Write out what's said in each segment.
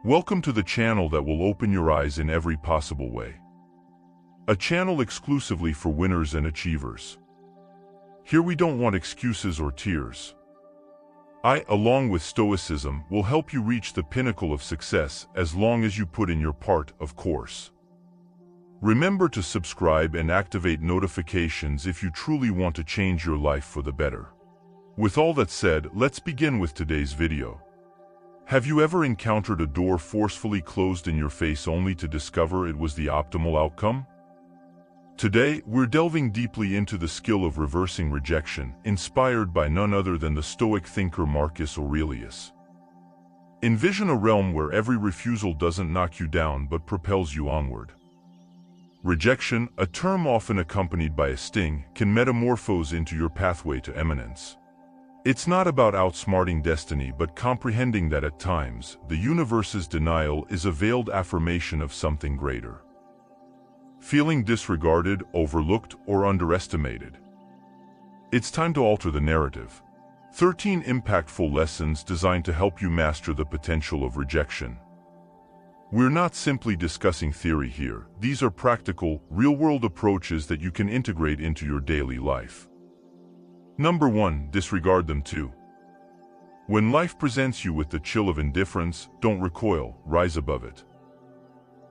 Welcome to the channel that will open your eyes in every possible way. A channel exclusively for winners and achievers. Here we don't want excuses or tears. I, along with Stoicism, will help you reach the pinnacle of success as long as you put in your part, of course. Remember to subscribe and activate notifications if you truly want to change your life for the better. With all that said, let's begin with today's video. Have you ever encountered a door forcefully closed in your face only to discover it was the optimal outcome? Today, we're delving deeply into the skill of reversing rejection, inspired by none other than the Stoic thinker Marcus Aurelius. Envision a realm where every refusal doesn't knock you down but propels you onward. Rejection, a term often accompanied by a sting, can metamorphose into your pathway to eminence. It's not about outsmarting destiny but comprehending that at times, the universe's denial is a veiled affirmation of something greater. Feeling disregarded, overlooked, or underestimated? It's time to alter the narrative. 13 impactful lessons designed to help you master the potential of rejection. We're not simply discussing theory here. These are practical, real-world approaches that you can integrate into your daily life. Number 1. Disregard them too. When life presents you with the chill of indifference, don't recoil, rise above it.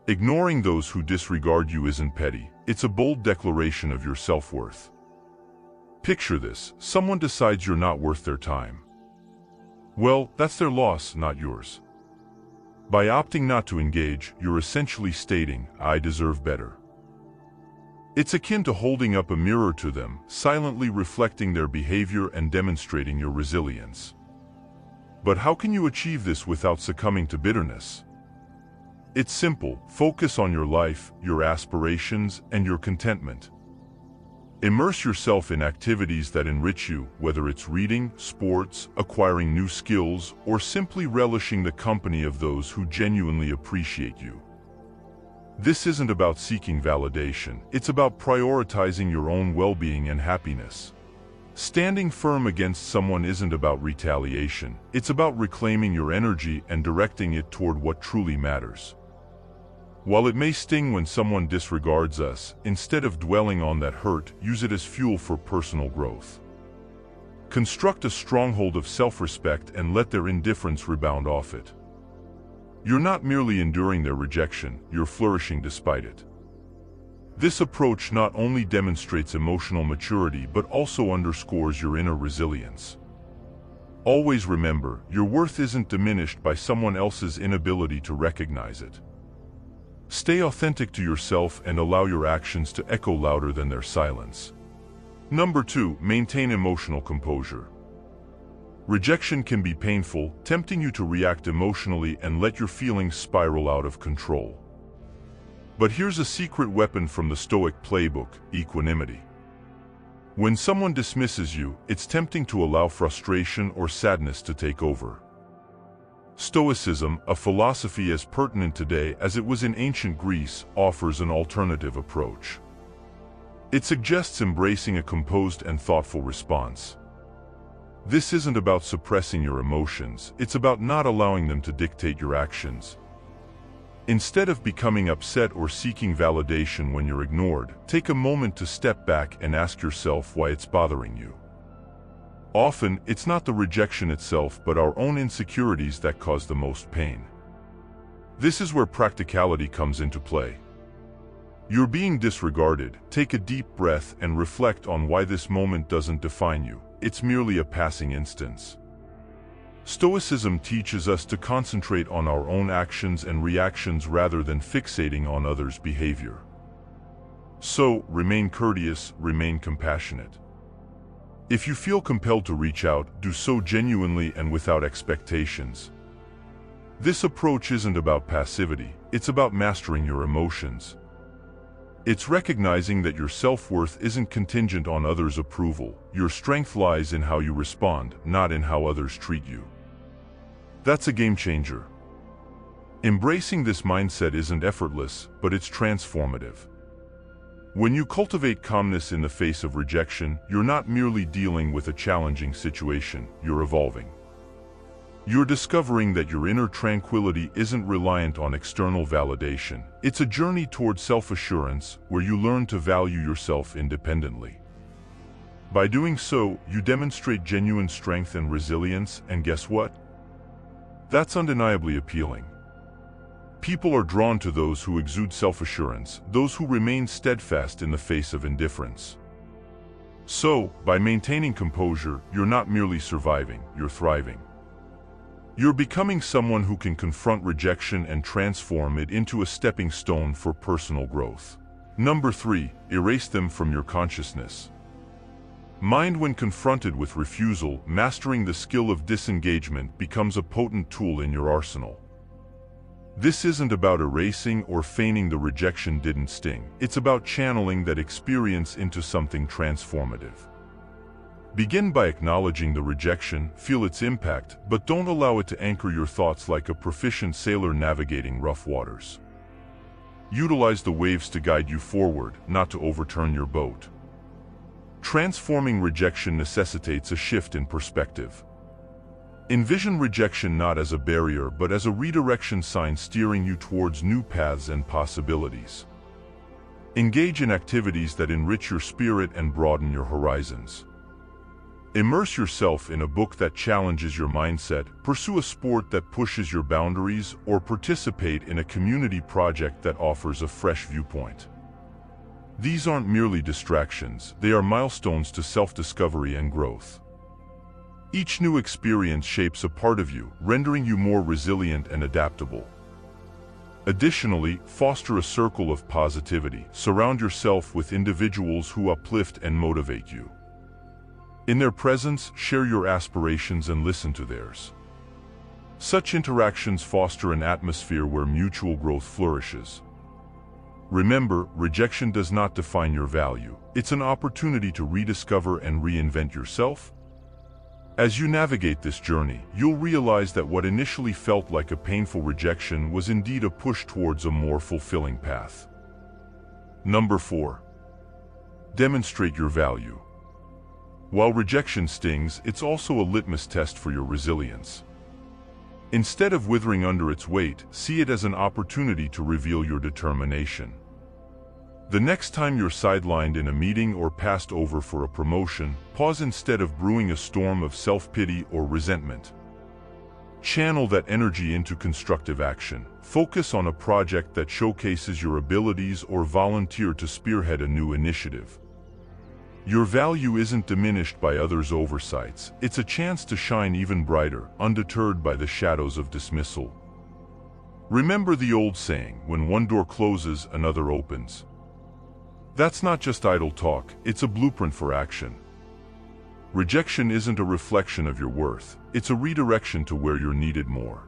Ignoring those who disregard you isn't petty, it's a bold declaration of your self-worth. Picture this: someone decides you're not worth their time. Well, that's their loss, not yours. By opting not to engage, you're essentially stating, "I deserve better." It's akin to holding up a mirror to them, silently reflecting their behavior and demonstrating your resilience. But how can you achieve this without succumbing to bitterness? It's simple: focus on your life, your aspirations, and your contentment. Immerse yourself in activities that enrich you, whether it's reading, sports, acquiring new skills, or simply relishing the company of those who genuinely appreciate you. This isn't about seeking validation, it's about prioritizing your own well-being and happiness. Standing firm against someone isn't about retaliation, it's about reclaiming your energy and directing it toward what truly matters. While it may sting when someone disregards us, instead of dwelling on that hurt, use it as fuel for personal growth. Construct a stronghold of self-respect and let their indifference rebound off it. You're not merely enduring their rejection, you're flourishing despite it. This approach not only demonstrates emotional maturity but also underscores your inner resilience. Always remember, your worth isn't diminished by someone else's inability to recognize it. Stay authentic to yourself and allow your actions to echo louder than their silence. Number 2. Maintain emotional composure. Rejection can be painful, tempting you to react emotionally and let your feelings spiral out of control. But here's a secret weapon from the Stoic playbook: equanimity. When someone dismisses you, it's tempting to allow frustration or sadness to take over. Stoicism, a philosophy as pertinent today as it was in ancient Greece, offers an alternative approach. It suggests embracing a composed and thoughtful response. This isn't about suppressing your emotions, it's about not allowing them to dictate your actions. Instead of becoming upset or seeking validation when you're ignored, take a moment to step back and ask yourself why it's bothering you. Often, it's not the rejection itself but our own insecurities that cause the most pain. This is where practicality comes into play. You're being disregarded. Take a deep breath and reflect on why this moment doesn't define you. It's merely a passing instance. Stoicism teaches us to concentrate on our own actions and reactions rather than fixating on others' behavior. So, remain courteous, remain compassionate. If you feel compelled to reach out, do so genuinely and without expectations. This approach isn't about passivity, it's about mastering your emotions. It's recognizing that your self-worth isn't contingent on others' approval. Your strength lies in how you respond, not in how others treat you. That's a game changer. Embracing this mindset isn't effortless, but it's transformative. When you cultivate calmness in the face of rejection, you're not merely dealing with a challenging situation, you're evolving. You're discovering that your inner tranquility isn't reliant on external validation. It's a journey toward self-assurance where you learn to value yourself independently. By doing so, you demonstrate genuine strength and resilience, and guess what? That's undeniably appealing. People are drawn to those who exude self-assurance, those who remain steadfast in the face of indifference. So, by maintaining composure, you're not merely surviving, you're thriving. You're becoming someone who can confront rejection and transform it into a stepping stone for personal growth. Number 3, erase them from your consciousness. Mind, when confronted with refusal, mastering the skill of disengagement becomes a potent tool in your arsenal. This isn't about erasing or feigning the rejection didn't sting. It's about channeling that experience into something transformative. Begin by acknowledging the rejection, feel its impact, but don't allow it to anchor your thoughts like a proficient sailor navigating rough waters. Utilize the waves to guide you forward, not to overturn your boat. Transforming rejection necessitates a shift in perspective. Envision rejection not as a barrier but as a redirection sign steering you towards new paths and possibilities. Engage in activities that enrich your spirit and broaden your horizons. Immerse yourself in a book that challenges your mindset, pursue a sport that pushes your boundaries, or participate in a community project that offers a fresh viewpoint. These aren't merely distractions, they are milestones to self-discovery and growth. Each new experience shapes a part of you, rendering you more resilient and adaptable. Additionally, foster a circle of positivity. Surround yourself with individuals who uplift and motivate you. In their presence, share your aspirations and listen to theirs. Such interactions foster an atmosphere where mutual growth flourishes. Remember, rejection does not define your value. It's an opportunity to rediscover and reinvent yourself. As you navigate this journey, you'll realize that what initially felt like a painful rejection was indeed a push towards a more fulfilling path. Number 4. Demonstrate your value. While rejection stings, it's also a litmus test for your resilience. Instead of withering under its weight, see it as an opportunity to reveal your determination. The next time you're sidelined in a meeting or passed over for a promotion, pause instead of brewing a storm of self-pity or resentment. Channel that energy into constructive action. Focus on a project that showcases your abilities or volunteer to spearhead a new initiative. Your value isn't diminished by others' oversights. It's a chance to shine even brighter, undeterred by the shadows of dismissal. Remember the old saying, when one door closes, another opens. That's not just idle talk, it's a blueprint for action. Rejection isn't a reflection of your worth, it's a redirection to where you're needed more.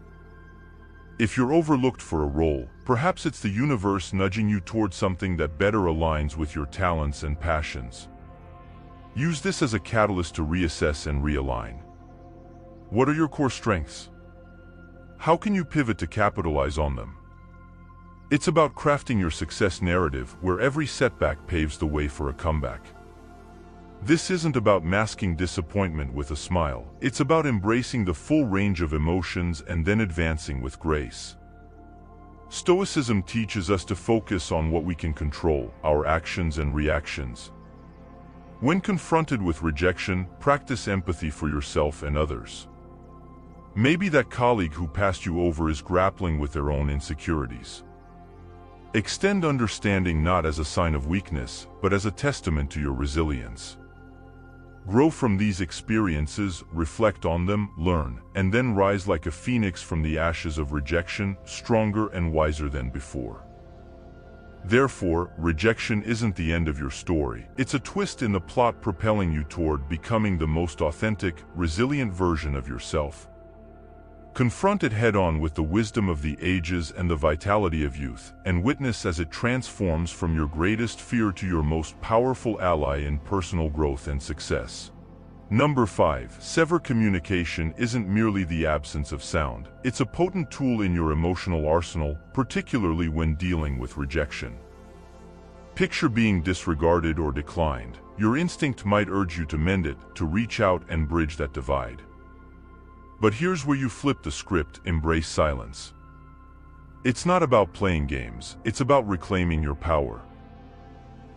If you're overlooked for a role, perhaps it's the universe nudging you toward something that better aligns with your talents and passions. Use this as a catalyst to reassess and realign. What are your core strengths? How can you pivot to capitalize on them? It's about crafting your success narrative where every setback paves the way for a comeback. This isn't about masking disappointment with a smile. It's about embracing the full range of emotions and then advancing with grace. Stoicism teaches us to focus on what we can control, our actions and reactions. When confronted with rejection, practice empathy for yourself and others. Maybe that colleague who passed you over is grappling with their own insecurities. Extend understanding not as a sign of weakness, but as a testament to your resilience. Grow from these experiences, reflect on them, learn, and then rise like a phoenix from the ashes of rejection, stronger and wiser than before. Therefore, rejection isn't the end of your story. It's a twist in the plot propelling you toward becoming the most authentic, resilient version of yourself. Confront it head-on with the wisdom of the ages and the vitality of youth, and witness as it transforms from your greatest fear to your most powerful ally in personal growth and success. Number 5. Sever communication isn't merely the absence of sound. It's a potent tool in your emotional arsenal, particularly when dealing with rejection. Picture being disregarded or declined. Your instinct might urge you to mend it, to reach out and bridge that divide. But here's where you flip the script, embrace silence. It's not about playing games, it's about reclaiming your power.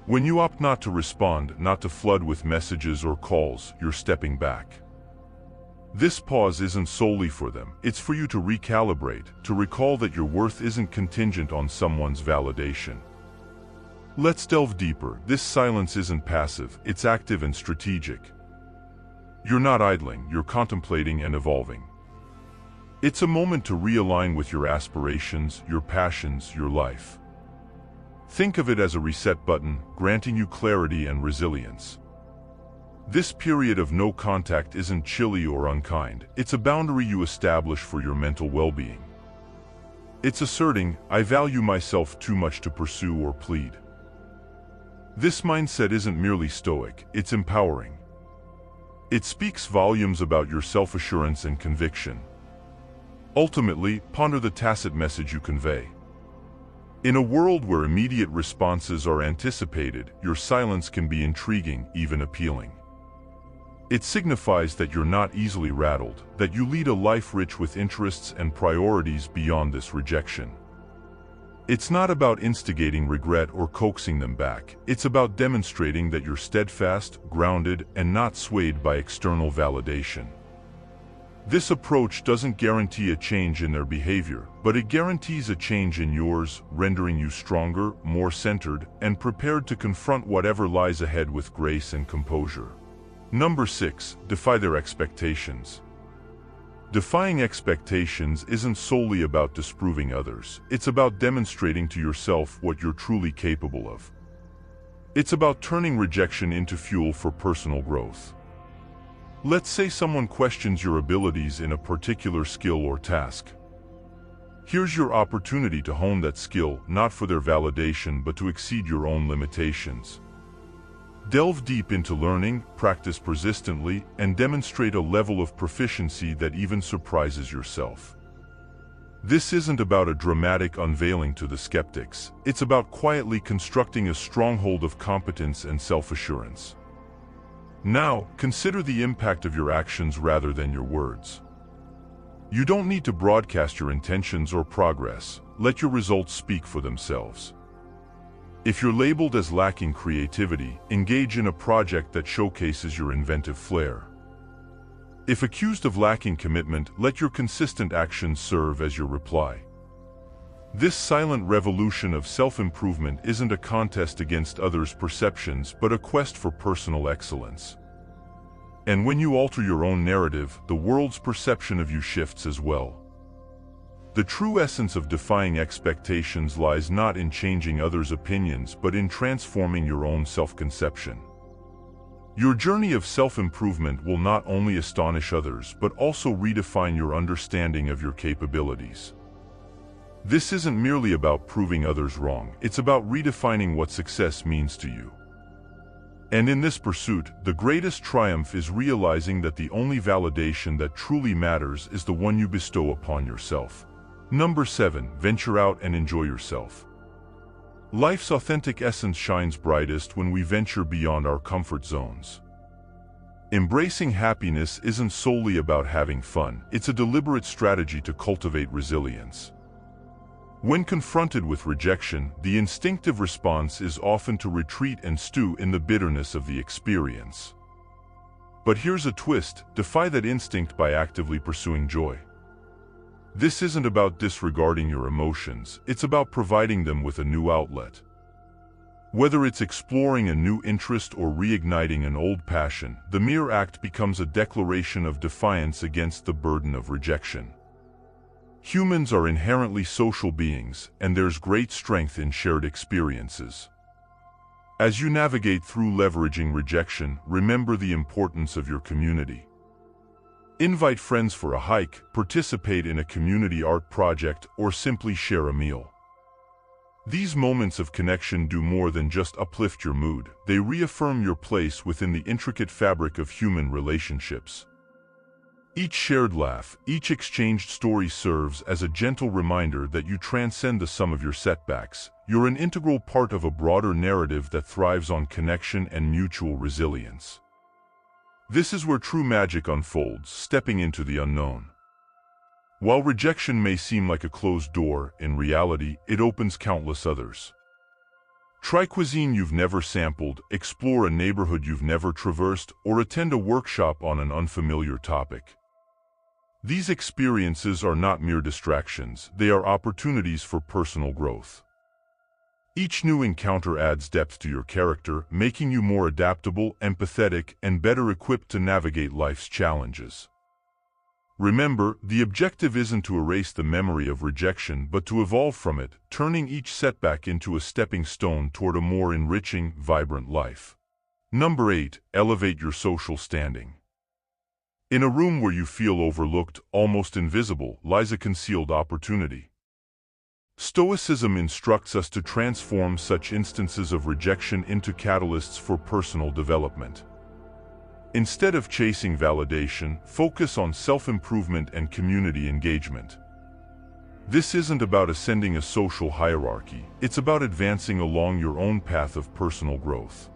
When you opt not to respond, not to flood with messages or calls, you're stepping back. This pause isn't solely for them, it's for you to recalibrate, to recall that your worth isn't contingent on someone's validation. Let's delve deeper. This silence isn't passive, it's active and strategic. You're not idling, you're contemplating and evolving. It's a moment to realign with your aspirations, your passions, your life. Think of it as a reset button, granting you clarity and resilience. This period of no contact isn't chilly or unkind, it's a boundary you establish for your mental well-being. It's asserting, I value myself too much to pursue or plead. This mindset isn't merely stoic, it's empowering. It speaks volumes about your self-assurance and conviction. Ultimately, ponder the tacit message you convey. In a world where immediate responses are anticipated, your silence can be intriguing, even appealing. It signifies that you're not easily rattled, that you lead a life rich with interests and priorities beyond this rejection. It's not about instigating regret or coaxing them back, it's about demonstrating that you're steadfast, grounded, and not swayed by external validation. This approach doesn't guarantee a change in their behavior, but it guarantees a change in yours, rendering you stronger, more centered, and prepared to confront whatever lies ahead with grace and composure. Number 6. Defy their expectations. Defying expectations isn't solely about disproving others, it's about demonstrating to yourself what you're truly capable of. It's about turning rejection into fuel for personal growth. Let's say someone questions your abilities in a particular skill or task. Here's your opportunity to hone that skill, not for their validation but to exceed your own limitations. Delve deep into learning, practice persistently, and demonstrate a level of proficiency that even surprises yourself. This isn't about a dramatic unveiling to the skeptics, it's about quietly constructing a stronghold of competence and self-assurance. Now, consider the impact of your actions rather than your words. You don't need to broadcast your intentions or progress, let your results speak for themselves. If you're labeled as lacking creativity, engage in a project that showcases your inventive flair. If accused of lacking commitment, let your consistent actions serve as your reply. This silent revolution of self-improvement isn't a contest against others' perceptions but a quest for personal excellence. And when you alter your own narrative, the world's perception of you shifts as well. The true essence of defying expectations lies not in changing others' opinions but in transforming your own self-conception. Your journey of self-improvement will not only astonish others but also redefine your understanding of your capabilities. This isn't merely about proving others wrong, it's about redefining what success means to you. And in this pursuit, the greatest triumph is realizing that the only validation that truly matters is the one you bestow upon yourself. Number 7. Venture out and enjoy yourself. Life's authentic essence shines brightest when we venture beyond our comfort zones. Embracing happiness isn't solely about having fun, it's a deliberate strategy to cultivate resilience. When confronted with rejection, the instinctive response is often to retreat and stew in the bitterness of the experience. But here's a twist: defy that instinct by actively pursuing joy. This isn't about disregarding your emotions, it's about providing them with a new outlet. Whether it's exploring a new interest or reigniting an old passion, the mere act becomes a declaration of defiance against the burden of rejection. Humans are inherently social beings, and there's great strength in shared experiences. As you navigate through leveraging rejection, remember the importance of your community. Invite friends for a hike, participate in a community art project, or simply share a meal. These moments of connection do more than just uplift your mood, they reaffirm your place within the intricate fabric of human relationships. Each shared laugh, each exchanged story serves as a gentle reminder that you transcend the sum of your setbacks. You're an integral part of a broader narrative that thrives on connection and mutual resilience. This is where true magic unfolds, stepping into the unknown. While rejection may seem like a closed door, in reality, it opens countless others. Try cuisine you've never sampled, explore a neighborhood you've never traversed, or attend a workshop on an unfamiliar topic. These experiences are not mere distractions, they are opportunities for personal growth. Each new encounter adds depth to your character, making you more adaptable, empathetic, and better equipped to navigate life's challenges. Remember, the objective isn't to erase the memory of rejection but to evolve from it, turning each setback into a stepping stone toward a more enriching, vibrant life. Number 8. Elevate your social standing. In a room where you feel overlooked, almost invisible, lies a concealed opportunity. Stoicism instructs us to transform such instances of rejection into catalysts for personal development. Instead of chasing validation, focus on self-improvement and community engagement. This isn't about ascending a social hierarchy, it's about advancing along your own path of personal growth.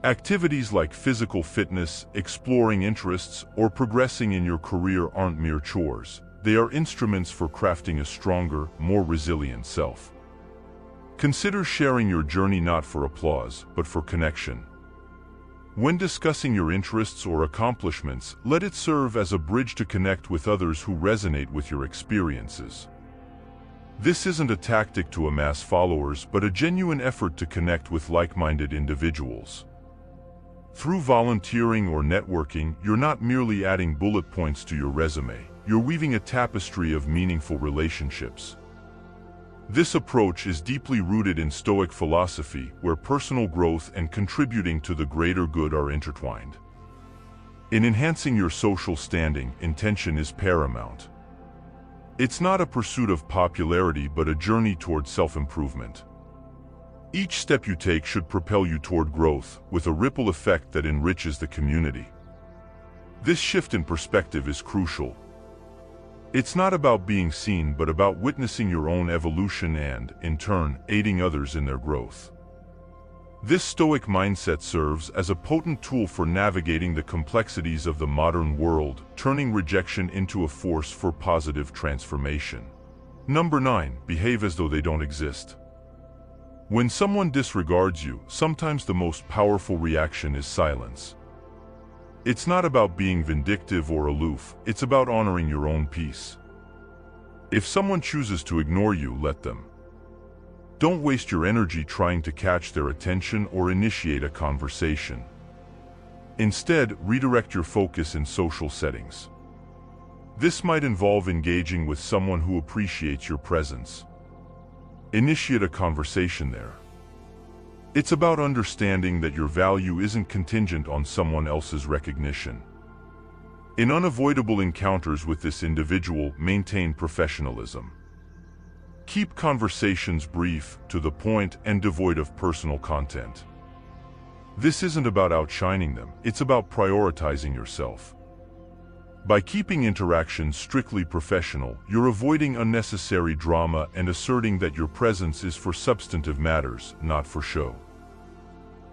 Activities like physical fitness, exploring interests, or progressing in your career aren't mere chores. They are instruments for crafting a stronger, more resilient self. Consider sharing your journey not for applause, but for connection. When discussing your interests or accomplishments, let it serve as a bridge to connect with others who resonate with your experiences. This isn't a tactic to amass followers, but a genuine effort to connect with like-minded individuals. Through volunteering or networking, you're not merely adding bullet points to your resume, you're weaving a tapestry of meaningful relationships. This approach is deeply rooted in Stoic philosophy, where personal growth and contributing to the greater good are intertwined. In enhancing your social standing, intention is paramount. It's not a pursuit of popularity but a journey toward self-improvement. Each step you take should propel you toward growth, with a ripple effect that enriches the community. This shift in perspective is crucial. It's not about being seen but about witnessing your own evolution and, in turn, aiding others in their growth. This Stoic mindset serves as a potent tool for navigating the complexities of the modern world, turning rejection into a force for positive transformation. Number 9. Behave as though they don't exist. When someone disregards you, sometimes the most powerful reaction is silence. It's not about being vindictive or aloof, it's about honoring your own peace. If someone chooses to ignore you, let them. Don't waste your energy trying to catch their attention or initiate a conversation. Instead, redirect your focus in social settings. This might involve engaging with someone who appreciates your presence. Initiate a conversation there. It's about understanding that your value isn't contingent on someone else's recognition. In unavoidable encounters with this individual, maintain professionalism. Keep conversations brief, to the point, and devoid of personal content. This isn't about outshining them, it's about prioritizing yourself. By keeping interactions strictly professional, you're avoiding unnecessary drama and asserting that your presence is for substantive matters, not for show.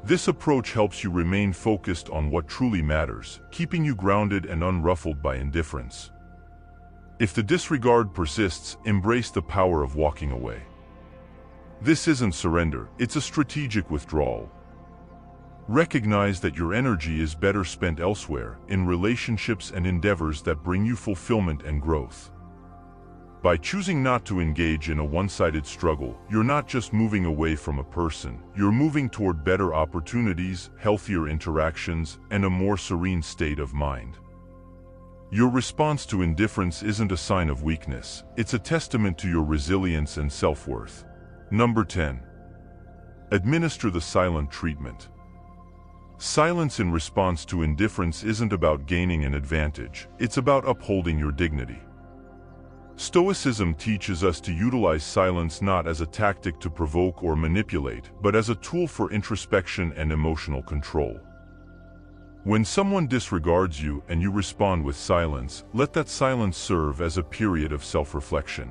This approach helps you remain focused on what truly matters, keeping you grounded and unruffled by indifference. If the disregard persists, embrace the power of walking away. This isn't surrender, it's a strategic withdrawal. Recognize that your energy is better spent elsewhere, in relationships and endeavors that bring you fulfillment and growth. By choosing not to engage in a one-sided struggle, you're not just moving away from a person, you're moving toward better opportunities, healthier interactions, and a more serene state of mind. Your response to indifference isn't a sign of weakness, it's a testament to your resilience and self-worth. Number 10. Administer the silent treatment. Silence in response to indifference isn't about gaining an advantage, it's about upholding your dignity. Stoicism teaches us to utilize silence not as a tactic to provoke or manipulate, but as a tool for introspection and emotional control. When someone disregards you and you respond with silence, let that silence serve as a period of self-reflection.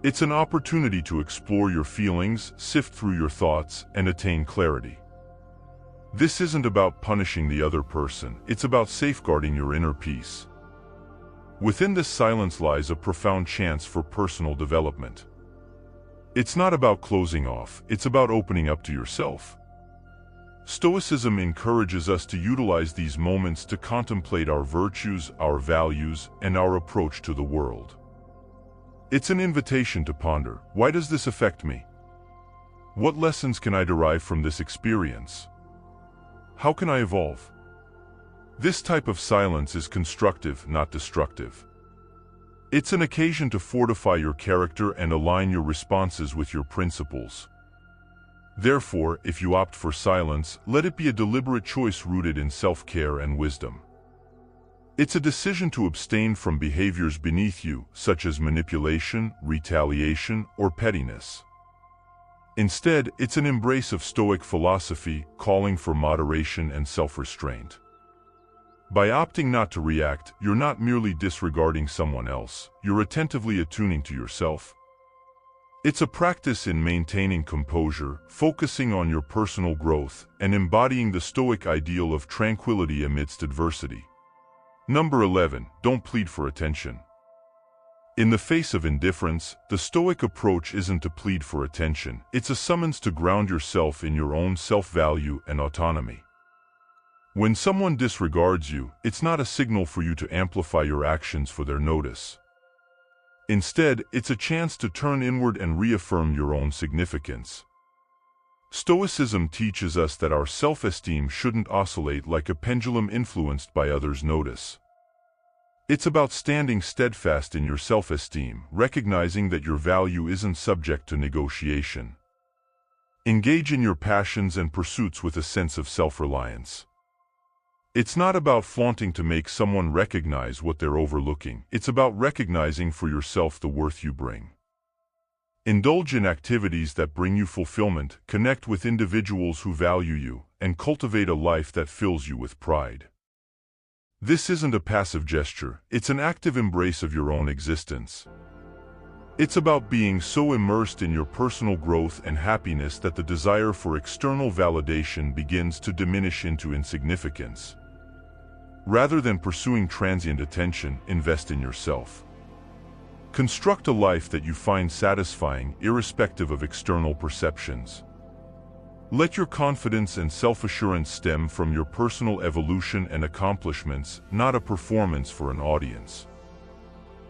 It's an opportunity to explore your feelings, sift through your thoughts, and attain clarity. This isn't about punishing the other person, it's about safeguarding your inner peace. Within this silence lies a profound chance for personal development. It's not about closing off, it's about opening up to yourself. Stoicism encourages us to utilize these moments to contemplate our virtues, our values, and our approach to the world. It's an invitation to ponder, why does this affect me? What lessons can I derive from this experience? How can I evolve? This type of silence is constructive, not destructive. It's an occasion to fortify your character and align your responses with your principles. Therefore, if you opt for silence, let it be a deliberate choice rooted in self-care and wisdom. It's a decision to abstain from behaviors beneath you, such as manipulation, retaliation, or pettiness. Instead, it's an embrace of Stoic philosophy, calling for moderation and self-restraint. By opting not to react, you're not merely disregarding someone else, you're attentively attuning to yourself. It's a practice in maintaining composure, focusing on your personal growth, and embodying the Stoic ideal of tranquility amidst adversity. Number 11. Don't plead for attention. In the face of indifference, the Stoic approach isn't to plead for attention, it's a summons to ground yourself in your own self-value and autonomy. When someone disregards you, it's not a signal for you to amplify your actions for their notice. Instead, it's a chance to turn inward and reaffirm your own significance. Stoicism teaches us that our self-esteem shouldn't oscillate like a pendulum influenced by others' notice. It's about standing steadfast in your self-esteem, recognizing that your value isn't subject to negotiation. Engage in your passions and pursuits with a sense of self-reliance. It's not about flaunting to make someone recognize what they're overlooking. It's about recognizing for yourself the worth you bring. Indulge in activities that bring you fulfillment, connect with individuals who value you, and cultivate a life that fills you with pride. This isn't a passive gesture, it's an active embrace of your own existence. It's about being so immersed in your personal growth and happiness that the desire for external validation begins to diminish into insignificance. Rather than pursuing transient attention, invest in yourself. Construct a life that you find satisfying, irrespective of external perceptions. Let your confidence and self-assurance stem from your personal evolution and accomplishments, not a performance for an audience.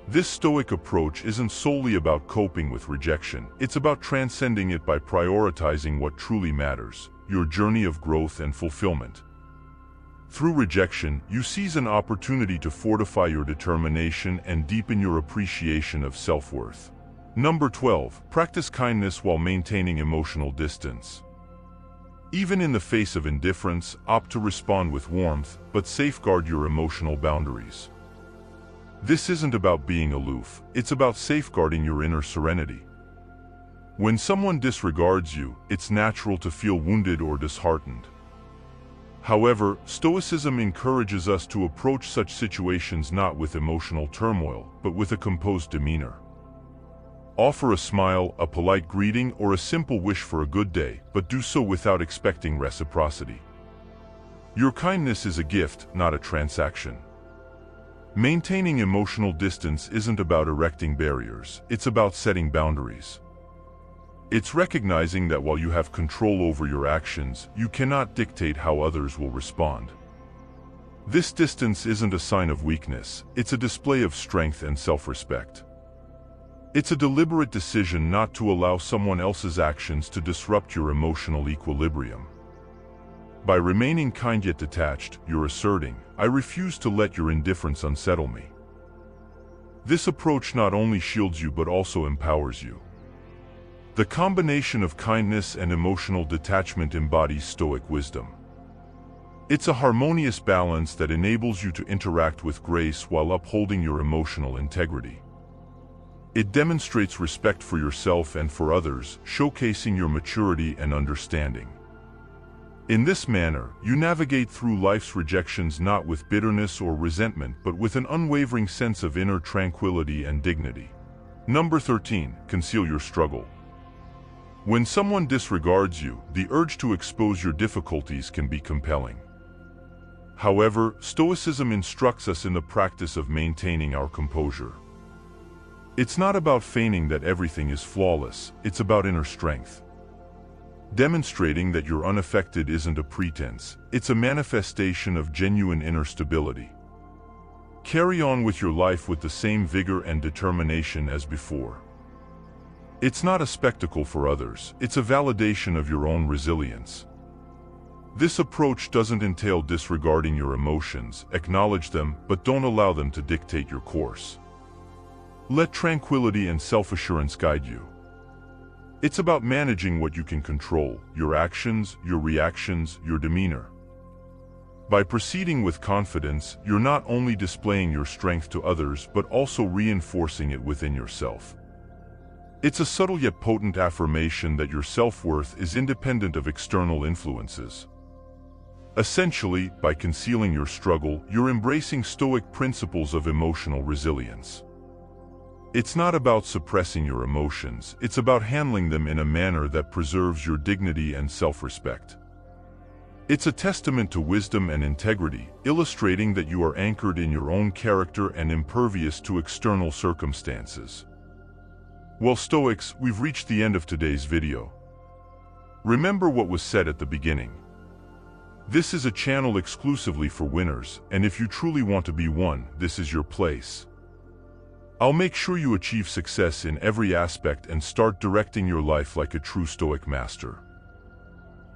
This Stoic approach isn't solely about coping with rejection, it's about transcending it by prioritizing what truly matters, your journey of growth and fulfillment. Through rejection, you seize an opportunity to fortify your determination and deepen your appreciation of self-worth. Number 12. Practice kindness while maintaining emotional distance. Even in the face of indifference, opt to respond with warmth, but safeguard your emotional boundaries. This isn't about being aloof, it's about safeguarding your inner serenity. When someone disregards you, it's natural to feel wounded or disheartened. However, Stoicism encourages us to approach such situations not with emotional turmoil, but with a composed demeanor. Offer a smile, a polite greeting, or a simple wish for a good day, but do so without expecting reciprocity. Your kindness is a gift, not a transaction. Maintaining emotional distance isn't about erecting barriers, it's about setting boundaries. It's recognizing that while you have control over your actions, you cannot dictate how others will respond. This distance isn't a sign of weakness, it's a display of strength and self-respect. It's a deliberate decision not to allow someone else's actions to disrupt your emotional equilibrium. By remaining kind yet detached, you're asserting, "I refuse to let your indifference unsettle me." This approach not only shields you but also empowers you. The combination of kindness and emotional detachment embodies Stoic wisdom. It's a harmonious balance that enables you to interact with grace while upholding your emotional integrity. It demonstrates respect for yourself and for others, showcasing your maturity and understanding. In this manner, you navigate through life's rejections not with bitterness or resentment but with an unwavering sense of inner tranquility and dignity. Number 13. Conceal your struggle. When someone disregards you, the urge to expose your difficulties can be compelling. However, Stoicism instructs us in the practice of maintaining our composure. It's not about feigning that everything is flawless, it's about inner strength. Demonstrating that you're unaffected isn't a pretense, it's a manifestation of genuine inner stability. Carry on with your life with the same vigor and determination as before. It's not a spectacle for others, it's a validation of your own resilience. This approach doesn't entail disregarding your emotions, acknowledge them, but don't allow them to dictate your course. Let tranquility and self-assurance guide you. It's about managing what you can control, your actions, your reactions, your demeanor. By proceeding with confidence, you're not only displaying your strength to others but also reinforcing it within yourself. It's a subtle yet potent affirmation that your self-worth is independent of external influences. Essentially, by concealing your struggle, you're embracing Stoic principles of emotional resilience. It's not about suppressing your emotions, it's about handling them in a manner that preserves your dignity and self-respect. It's a testament to wisdom and integrity, illustrating that you are anchored in your own character and impervious to external circumstances. Well, Stoics, we've reached the end of today's video. Remember what was said at the beginning. This is a channel exclusively for winners, and if you truly want to be one, this is your place. I'll make sure you achieve success in every aspect and start directing your life like a true Stoic master.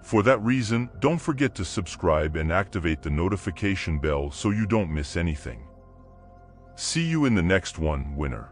For that reason, don't forget to subscribe and activate the notification bell so you don't miss anything. See you in the next one, winner.